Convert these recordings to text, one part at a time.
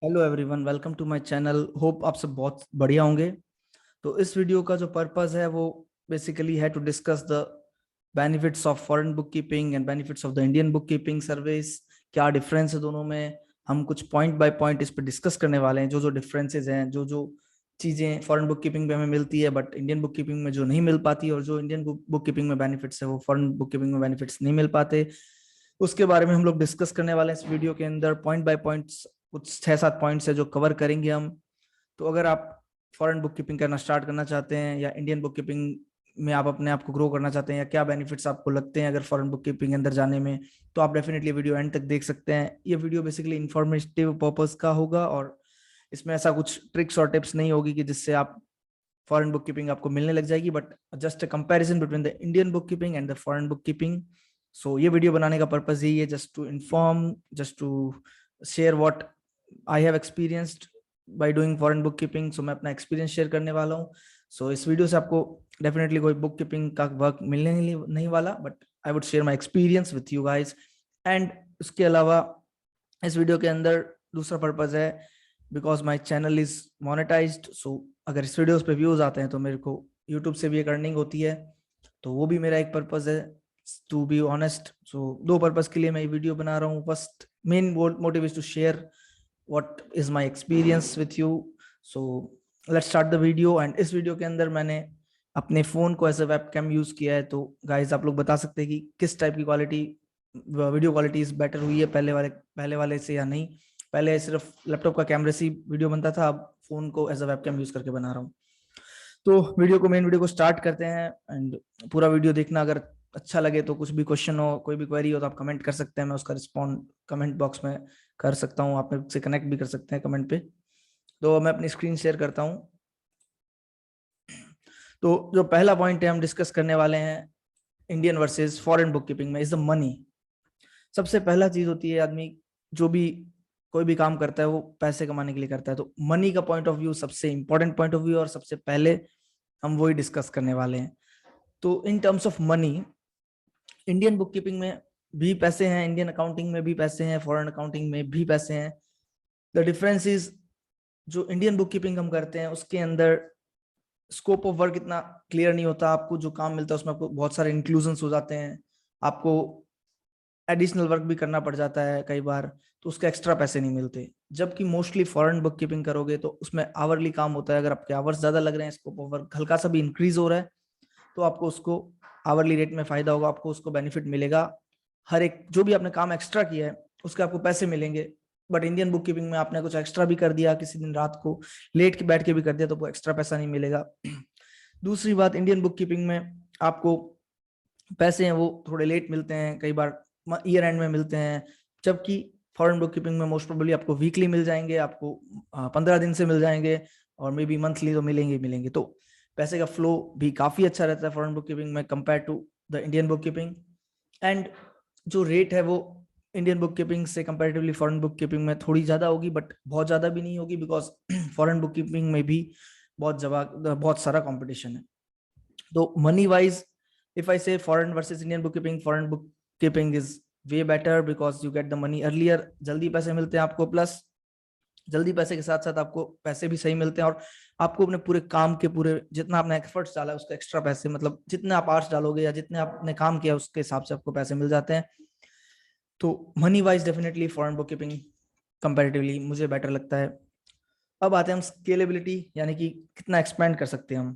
Hello everyone, welcome to my channel. Hope आप सब बहुत बढ़िया होंगे। तो इस वीडियो का जो पर्पस है वो बेसिकली है to discuss the benefits of foreign book keeping and benefits of the Indian book keeping service. क्या डिफरेंस है दोनों में, हम कुछ पॉइंट बाय पॉइंट इस पर डिस्कस करने वाले हैं। जो जो डिफरेंसेस हैं, जो जो चीज़ें फॉरेन बुक कीपिंग में हमें मिलती है बट इंडियन बुक कीपिंग में जो नहीं मिल पाती, और जो इंडियन बुक कीपिंग में बेनिफिट्स है वो फॉरेन बुक कीपिंग में बेनिफिट्स नहीं मिल पाते, उसके बारे में हम लोग डिस्कस करने वाले हैं इस वीडियो के अंदर। पॉइंट बाय पॉइंट कुछ 6-7 पॉइंट्स है जो कवर करेंगे हम। तो अगर आप फॉरेन बुक कीपिंग करना स्टार्ट करना चाहते हैं या इंडियन बुक कीपिंग में आप अपने आप को ग्रो करना चाहते हैं, या क्या बेनिफिट्स आपको लगते हैं अगर फॉरेन बुक कीपिंग अंदर जाने में, तो आप डेफिनेटली वीडियो एंड तक देख सकते हैं। ये वीडियो बेसिकली इंफॉर्मेटिव पर्पस का होगा, और इसमें ऐसा कुछ ट्रिक्स और टिप्स नहीं होगी कि जिससे आप फॉरेन बुक कीपिंग आपको मिलने लग जाएगी, but just a comparison between the Indian book keeping and the foreign book keeping. So ये वीडियो बनाने का पर्पस यही है, just to inform, just to share what I have experienced by doing foreign book keeping. So मैं अपना experience share करने वाला हूँ। सो इस वीडियो से आपको डेफिनेटली कोई बुक कीपिंग का वर्क मिलने नहीं वाला, but I would share my experience with you guys. And उसके अलावा इस वीडियो के अंदर दूसरा पर्पज है, because my channel is monetized. So अगर इस वीडियोस पे व्यूज आते हैं तो मेरे को यूट्यूब से भी एक अर्निंग होती है, तो वो भी मेरा एक पर्पज है, टू बी ऑनेस्ट। सो दो पर्पज के लिए मैं ये वीडियो बना रहा हूँ। First main motive is to share what is my experience with you. So let's start the video. And इस वीडियो के अंदर मैंने अपने फोन को एज अ वेबकैम यूज किया है। तो गाइज आप लोग बता सकते हैं कि किस टाइप की quality, video quality is better हुई है पहले वाले से या नहीं। पहले सिर्फ लैपटॉप का कैमरे से वीडियो बनता था, अब फोन को एज अ वेबकैम यूज करके बना रहा हूँ। तो मेन वीडियो को स्टार्ट करते हैं। एंड पूरा वीडियो देखना, अगर अच्छा लगे तो कुछ भी क्वेश्चन हो, कोई भी क्वेरी हो तो आप कमेंट कर सकते हैं, मैं उसका रिस्पॉन्ड कमेंट बॉक्स में कर सकता हूँ। आप मेरे से कनेक्ट भी कर सकते हैं कमेंट पे। तो मैं अपनी स्क्रीन शेयर करता हूँ। तो जो पहला पॉइंट है हम डिस्कस करने वाले हैं Indian versus foreign book keeping में, इज द मनी। सबसे पहला चीज होती है, आदमी जो भी कोई भी काम करता है वो पैसे कमाने के लिए करता है, तो मनी का पॉइंट ऑफ व्यू सबसे इंपॉर्टेंट पॉइंट ऑफ व्यू, और सबसे पहले हम वही डिस्कस करने वाले हैं। तो in terms of money, Indian book keeping में भी पैसे हैं, इंडियन अकाउंटिंग में भी पैसे हैं, फॉरेन अकाउंटिंग में भी पैसे हैं। द डिफरेंस इज, जो इंडियन बुक कीपिंग हम करते हैं उसके अंदर स्कोप ऑफ वर्क इतना क्लियर नहीं होता। आपको जो काम मिलता है उसमें आपको बहुत सारे इंक्लूजन हो जाते हैं, आपको एडिशनल वर्क भी करना पड़ जाता है कई बार, तो उसके एक्स्ट्रा पैसे नहीं मिलते। जबकि मोस्टली फॉरेन बुक कीपिंग करोगे तो उसमें आवरली काम होता है। अगर आपके आवर्स ज्यादा लग रहे हैं, स्कोप ऑफ वर्क हल्का सा भी इंक्रीज हो रहा है, तो आपको उसको आवरली रेट में फायदा होगा, आपको उसको बेनिफिट मिलेगा। हर एक जो भी आपने काम एक्स्ट्रा किया है उसके आपको पैसे मिलेंगे। बट इंडियन बुक कीपिंग में आपने कुछ एक्स्ट्रा भी कर दिया, किसी दिन रात को लेट के बैठ के भी कर दिया, तो वो एक्स्ट्रा पैसा नहीं मिलेगा। दूसरी बात, इंडियन बुक कीपिंग में आपको पैसे हैं वो थोड़े लेट मिलते हैं, कई बार ईयर एंड में मिलते हैं। जबकि फॉरेन बुक कीपिंग में मोस्ट प्रोबेबली आपको वीकली मिल जाएंगे, आपको 15 दिन से मिल जाएंगे, और मे बी मंथली तो मिलेंगे ही मिलेंगे। तो पैसे का फ्लो भी काफी अच्छा रहता है फॉरेन बुक कीपिंग में compare to the Indian book keeping. And जो रेट है वो इंडियन बुक कीपिंग से कंपेरेटिवली फॉरेन बुक कीपिंग में थोड़ी ज्यादा होगी, बट बहुत ज्यादा भी नहीं होगी, बिकॉज फॉरेन बुक कीपिंग में भी बहुत सारा कंपटीशन है। तो money wise, if I say foreign versus Indian bookkeeping, foreign bookkeeping is way better because you get the money earlier। जल्दी पैसे मिलते हैं आपको, प्लस जल्दी पैसे के साथ साथ आपको पैसे भी सही मिलते हैं, और आपको अपने पूरे काम के पूरे जितना आपने एफर्ट्स डाला है उसका एक्स्ट्रा पैसे, मतलब जितने आप आवर्स डालोगे या जितने आपने काम किया उसके हिसाब से आपको पैसे मिल जाते हैं। तो money wise definitely foreign bookkeeping comparatively मुझे बेटर लगता है। अब आते हैं हम स्केलेबिलिटी, यानी कि कितना एक्सपेंड कर सकते हैं हम।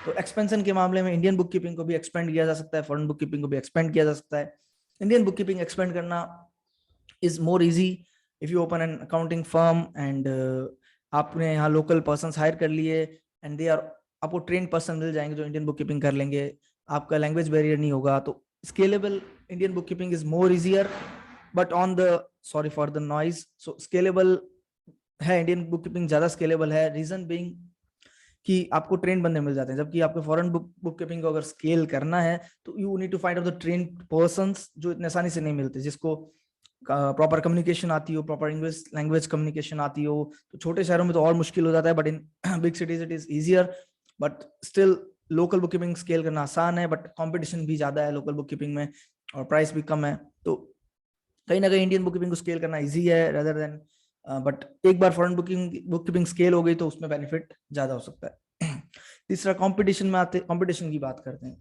तो एक्सपेंशन के मामले में इंडियन बुक कीपिंग को भी एक्सपेंड किया जा सकता है, फॉरेन बुक कीपिंग को भी एक्सपेंड किया जा सकता है। इंडियन बुक कीपिंग एक्सपेंड करना is more easy if you open an accounting firm and आपने यहाँ लोकल पर्सन हायर कर लिए, एंड दे आर, आपको ट्रेन पर्सन मिल जाएंगे जो इंडियन बुक कीपिंग कर लेंगे, आपका लैंग्वेज बैरियर नहीं होगा। तो scalable Indian book keeping is more easier, but on the, sorry for the noise, so scalable है इंडियन बुक कीपिंग, ज्यादा स्केलेबल है। रीजन बीइंग कि आपको ट्रेन बंदे मिल जाते हैं, जबकि आपको फॉरेन बुक कीपिंग को अगर स्केल करना है तो you need to find out the train persons, जो इतने आसानी से नहीं मिलते, जिसको प्रॉपर कम्युनिकेशन आती हो, प्रॉपर इंग्लिश लैंग्वेज कम्युनिकेशन आती हो। तो छोटे शहरों में तो और मुश्किल हो जाता है, but in big cities it is easier. But still local book keeping scale करना आसान है, बट कॉम्पिटिशन भी ज्यादा है लोकल बुक कीपिंग में, और प्राइस भी कम है। तो कहीं ना कहीं इंडियन बुक कीपिंग को स्केल करना इजी है रेदर देन बट एक बार फॉरेन बुक कीपिंग स्केल हो गई तो उसमें बेनिफिट ज्यादा हो सकता है। तीसरा, कंपटीशन में आते, कंपटीशन की बात करते हैं।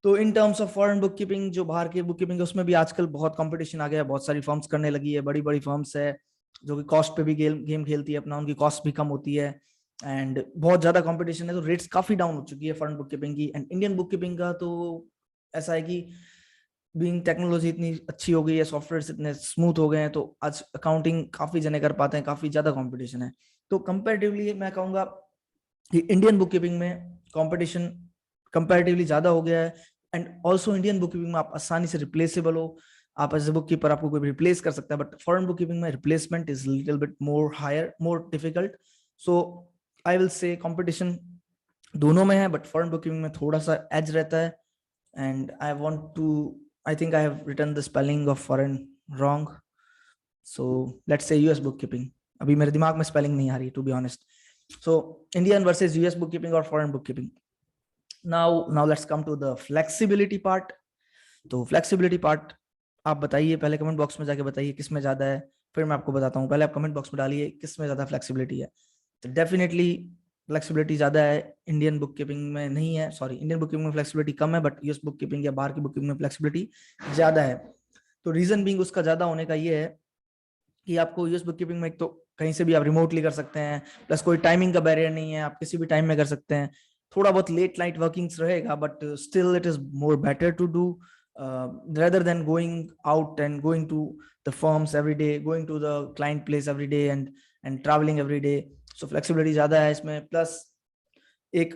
तो in terms of foreign book keeping, जो बाहर की बुक कीपिंग है उसमें भी आजकल बहुत कंपटीशन आ गया है, बहुत सारी फर्म्स करने लगी है, बड़ी बड़ी फर्म्स है जो कि कॉस्ट पे भी गेम खेलती है अपना, उनकी कॉस्ट भी कम होती है एंड बहुत ज्यादा कंपटीशन है, तो रेट्स काफी डाउन हो चुकी है फॉरेन बुक कीपिंग की। एंड इंडियन बुक कीपिंग का तो ऐसा है कि बीइंग टेक्नोलॉजी इतनी अच्छी हो गई है, सॉफ्टवेयर इतने स्मूथ हो गए हैं, तो आज अकाउंटिंग काफी जने कर पाते हैं, काफी ज्यादा कंपटीशन है। तो कंपैरेटिवली मैं कहूंगा कि इंडियन बुक कीपिंग में कंपटीशन कंपैरेटिवली ज्यादा हो गया है। And also Indian book keeping में आप आसानी से रिप्लेसेबल हो, आप एज ए बुक कीपर आपको कोई रिप्लेस कर सकता है, बट फॉरेन बुक कीपिंग में replacement is little bit more higher, more difficult. So I will say competition दोनों में है, बट फॉरेन बुक कीपिंग में थोड़ा सा एज रहता है। And I want to, I think I have written the spelling of foreign wrong. So let's say US bookkeeping. अभी मेरे दिमाग में स्पेलिंग नहीं आ रही, to be honest. So Indian versus US bookkeeping or foreign bookkeeping. Now let's come to the flexibility part. तो flexibility part आप बताइए, पहले कमेंट बॉक्स में जाके बताइए किस में ज्यादा है, फिर मैं आपको बताता हूँ। पहले आप कमेंट बॉक्स में डालिए किस में ज्यादा फ्लेक्सिबिलिटी है। तो डेफिनेटली फ्लेक्सिबिलिटी ज्यादा है, इंडियन बुक कीपिंग में नहीं है, सॉरी इंडियन बुक कीपिंग में फ्लेक्सिबिलिटी कम है, बट यूएस बुक कीपिंग या बाहर की बुक कीपिंग में फ्लेक्सिबिलिटी ज्यादा है। तो रीजन बीइंग उसका ज्यादा होने का ये है कि आपको यूएस बुक कीपिंग में एक तो कहीं से भी आप रिमोटली कर सकते हैं, प्लस कोई टाइमिंग का बैरियर नहीं है, आप किसी भी टाइम में कर सकते हैं। थोड़ा बहुत लेट नाइट वर्किंग्स रहेगा, but still it is more better to do rather than going out and going to the firms every day, going to the client place every day and traveling every day. So flexibility ज्यादा है इसमें। Plus एक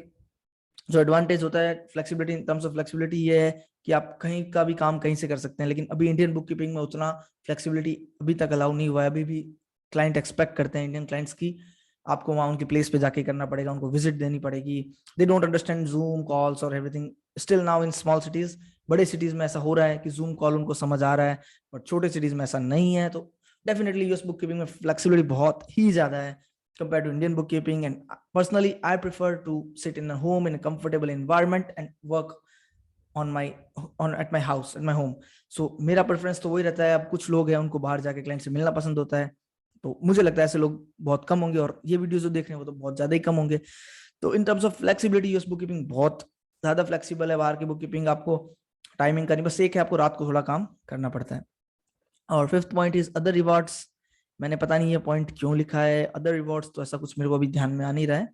जो advantage होता है flexibility, in terms of flexibility, ये है कि आप कहीं का भी काम कहीं से कर सकते हैं। लेकिन अभी इंडियन बुक कीपिंग में उतना फ्लेक्सिबिलिटी अभी तक अलाउ नहीं हुआ है। अभी भी क्लाइंट एक्सपेक्ट करते हैं इंडियन क्लाइंट्स की आपको वहां उनकी प्लेस पे जाके करना पड़ेगा, उनको विजिट देनी पड़ेगी। They don't understand Zoom calls और everything still now in small cities. बड़े सिटीज में ऐसा हो रहा है कि जूम कॉल उनको समझ आ रहा है, बट छोटे सिटीज में ऐसा नहीं है। तो डेफिनेटली यूएस बुक कीपिंग में फ्लेक्सिबिलिटी बहुत ही ज्यादा है compared to Indian bookkeeping. And personally, I prefer to sit in a home in a comfortable environment and work on my at my house, at my home. So मेरा preference तो वही रहता है। अब कुछ लोग हैं उनको बाहर जाके क्लाइंट से मिलना पसंद होता है, तो मुझे लगता है ऐसे लोग बहुत कम होंगे, और ये वीडियो जो देख रहे हैं वो तो बहुत ज्यादा ही कम होंगे। तो in terms of flexibility US book keeping बहुत ज्यादा फ्लेक्सिबल है। बाहर की बुक कीपिंग आपको टाइमिंग करनी, बस एक है आपको रात को थोड़ा काम करना पड़ता है। और fifth point is other rewards. मैंने पता नहीं ये पॉइंट क्यों लिखा है अदर रिवॉर्ड्स, तो ऐसा कुछ मेरे को अभी ध्यान में आ नहीं रहा है।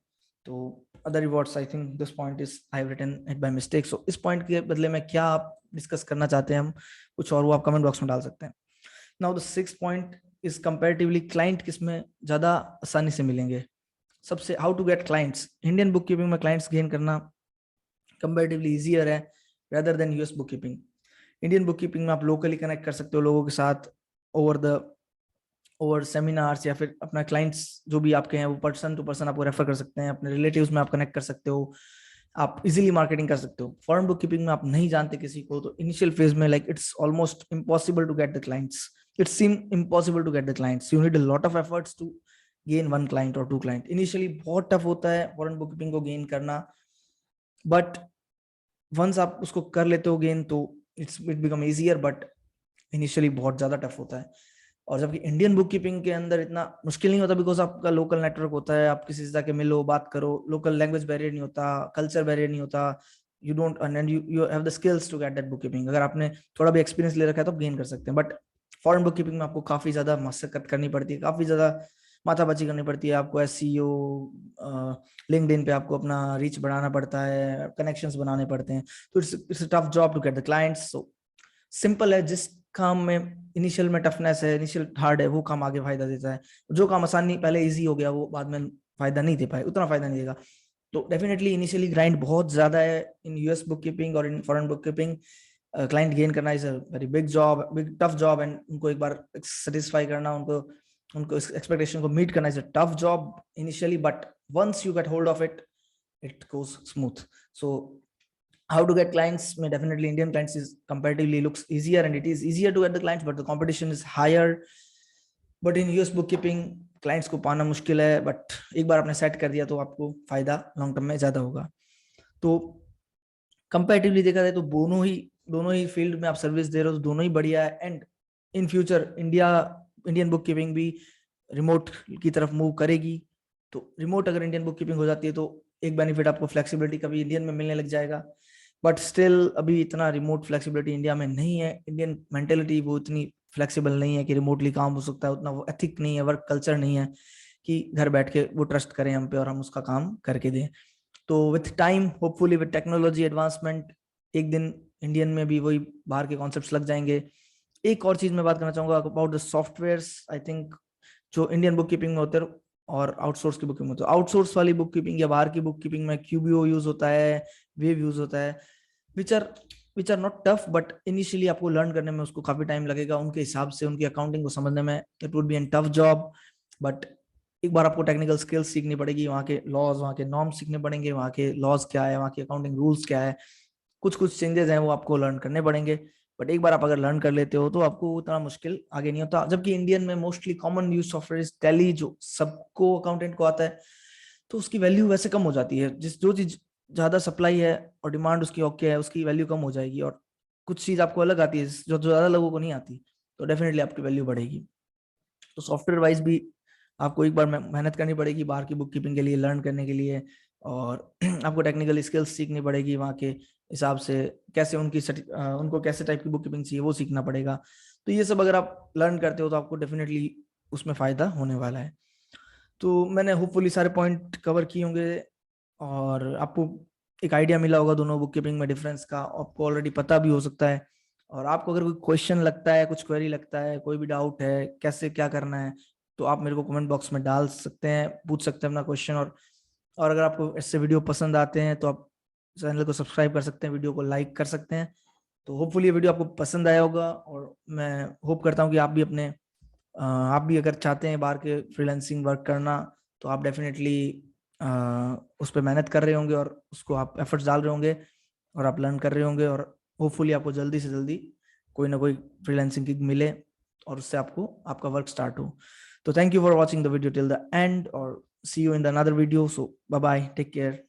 तो other rewards, I think this point is I have written it by mistake. So इस पॉइंट के बदले में क्या आप डिस्कस करना चाहते हैं हम कुछ और, वो आप कमेंट बॉक्स में डाल सकते हैं। Now the six point is comparatively client किसमें ज्यादा आसानी से मिलेंगे। सबसे how to get clients. Indian book keeping में क्लाइंट्स गेन करना कंपैरेटिवली इजियर है rather than US book keeping. Indian book keeping में आप लोकली कनेक्ट कर सकते हो लोगों के साथ ओवर सेमिनार्स, या फिर अपना क्लाइंट्स जो भी आपके हैं वो पर्सन टू पर्सन आपको रेफर कर सकते हैं, अपने रिलेटिव्स में आप कनेक्ट कर सकते हो, आप इजीली मार्केटिंग कर सकते हो। फॉरेन बुक कीपिंग में आप नहीं जानते किसी को, तो इनिशियल फेज में like it's almost impossible to get the clients, it seem impossible to get the clients, you need a lot of efforts to gain one client और टू क्लाइंट। इनिशियली बहुत टफ होता है foreign book keeping को gain करना, but once आप उसको कर लेते हो गेन तो it become easier, but initially बहुत ज्यादा टफ होता है। और जबकि इंडियन बुक कीपिंग के अंदर इतना मुश्किल नहीं होता, बिकॉज आपका लोकल नेटवर्क होता है, आप किसी से जाके मिलो बात करो, लोकल लैंग्वेज बैरियर नहीं होता, कल्चर बैरियर नहीं होता, you don't and you have the skills to get that bookkeeping. अगर आपने थोड़ा भी एक्सपीरियंस ले रखा है तो आप गेन कर सकते हैं। बट फॉरेन बुक कीपिंग में आपको काफी ज्यादा मशक्कत करनी पड़ती है, काफी ज्यादा माथापच्ची करनी पड़ती है, आपको एसईओ लिंक्डइन पे आपको अपना रीच बढ़ाना पड़ता है, कनेक्शंस बनाने पड़ते हैं, तो it's a tough job to get the clients. So simple है, जिस काम में इनिशियल में टफनेस है, इनिशियल हार्ड है, वो काम आगे फायदा देता है। जो काम आसानी पहले इजी हो गया वो बाद में फायदा नहीं दे पाए, उतना फायदा नहीं देगा। तो डेफिनेटली इनिशियली ग्राइंड बहुत ज्यादा है इन यूएस बुक कीपिंग और in foreign book keeping. Client gain करना is a very big job, big tough job, and उनको एक बार सेटिस्फाई करना, उनको उनको एक्सपेक्टेशन को मीट करना is a tough job initially, but once you get hold of it, it goes smooth. So how to get clients, may definitely Indian clients is comparatively looks easier, and it is easier to get the clients, but the competition is higher. But in US bookkeeping clients को पाना मुश्किल है, but एक बार आपने set कर दिया तो आपको फायदा लॉन्ग टर्म में ज्यादा होगा। तो कंपैरेटिवली देखा जाए तो दोनों ही फील्ड में आप सर्विस दे रहे हो तो दोनों ही बढ़िया है। And in future Indian book keeping भी रिमोट की तरफ मूव करेगी, तो रिमोट अगर इंडियन बुक कीपिंग हो जाती है तो एक बेनिफिट आपको फ्लेक्सिबिलिटी का भी इंडियन में मिलने लग जाएगा। बट स्टिल अभी इतना रिमोट फ्लेक्सिबिलिटी इंडिया में नहीं है। इंडियन मेंटेलिटी वो इतनी फ्लेक्सिबल नहीं है कि रिमोटली काम हो सकता है, उतना वो एथिक नहीं है, वर्क कल्चर नहीं है कि घर बैठ के वो ट्रस्ट करें हम पे और हम उसका काम करके दें। तो with time, hopefully with technology advancement, एक दिन इंडियन में भी वही बाहर के कॉन्सेप्ट्स लग जाएंगे। एक और चीज मैं बात करना चाहूंगा about the softwares. I think जो इंडियन बुक कीपिंग में होते हैं और आउटसोर्स की बुकिंग में होते हैं, आउटसोर्स वाली बुक कीपिंग या बाहर की बुक कीपिंग में क्यूबीओ यूज होता है, वेव यूज होता है, which are not tough, but initially आपको लर्न करने में उसको काफी टाइम लगेगा। उनके हिसाब से उनकी अकाउंटिंग को समझने में it would be an tough job. But एक बार आपको टेक्निकल स्किल्स सीखनी पड़ेगी, वहाँ के लॉज, वहाँ के नॉर्म्स सीखने पड़ेंगे, वहाँ के लॉज क्या है, वहाँ के अकाउंटिंग रूल्स क्या है, कुछ कुछ चेंजेस हैं वो आपको लर्न करने पड़ेंगे। बट एक बार आप अगर लर्न कर लेते हो तो आपको उतना मुश्किल आगे नहीं होता। जबकि इंडियन में mostly common use software is tally, जो सबको अकाउंटेंट को आता है, तो उसकी वैल्यू वैसे कम हो जाती है। जिस जो चीज ज्यादा सप्लाई है और डिमांड उसकी ओके है, उसकी वैल्यू कम हो जाएगी। और कुछ चीज आपको अलग आती है जो ज्यादा लोगों को नहीं आती, तो डेफिनेटली आपकी वैल्यू बढ़ेगी। तो सॉफ्टवेयर वाइज भी आपको एक बार मेहनत करनी पड़ेगी बाहर की बुक कीपिंग के लिए, लर्न करने के लिए। और आपको टेक्निकल स्किल्स सीखनी पड़ेगी, वहाँ के हिसाब से कैसे उनको कैसे टाइप की बुक कीपिंग चाहिए वो सीखना पड़ेगा। तो ये सब अगर आप लर्न करते हो तो आपको डेफिनेटली उसमें फायदा होने वाला है। तो मैंने होपफुली सारे पॉइंट कवर किए होंगे और आपको एक आइडिया मिला होगा दोनों बुक कीपिंग में डिफरेंस का, आपको ऑलरेडी पता भी हो सकता है। और आपको अगर कोई क्वेश्चन लगता है, कुछ क्वेरी लगता है, कोई भी डाउट है कैसे क्या करना है, तो आप मेरे को कमेंट बॉक्स में डाल सकते हैं, पूछ सकते हैं अपना क्वेश्चन। और अगर आपको ऐसे वीडियो पसंद आते हैं तो आप चैनल को सब्सक्राइब कर सकते हैं, वीडियो को लाइक कर सकते हैं। तो होपफुली ये वीडियो आपको पसंद आया होगा और मैं होप करता हूँ कि आप भी अगर चाहते हैं बाहर के फ्रीलांसिंग वर्क करना, तो आप डेफिनेटली उस पर मेहनत कर रहे होंगे और उसको आप एफर्ट्स डाल रहे होंगे और आप लर्न कर रहे होंगे। और होपफुली आपको जल्दी से जल्दी कोई ना कोई फ्रीलांसिंग गिग मिले और उससे आपको आपका वर्क स्टार्ट हो। तो thank you for watching the video till the end और see you in the another video. So bye bye, take care.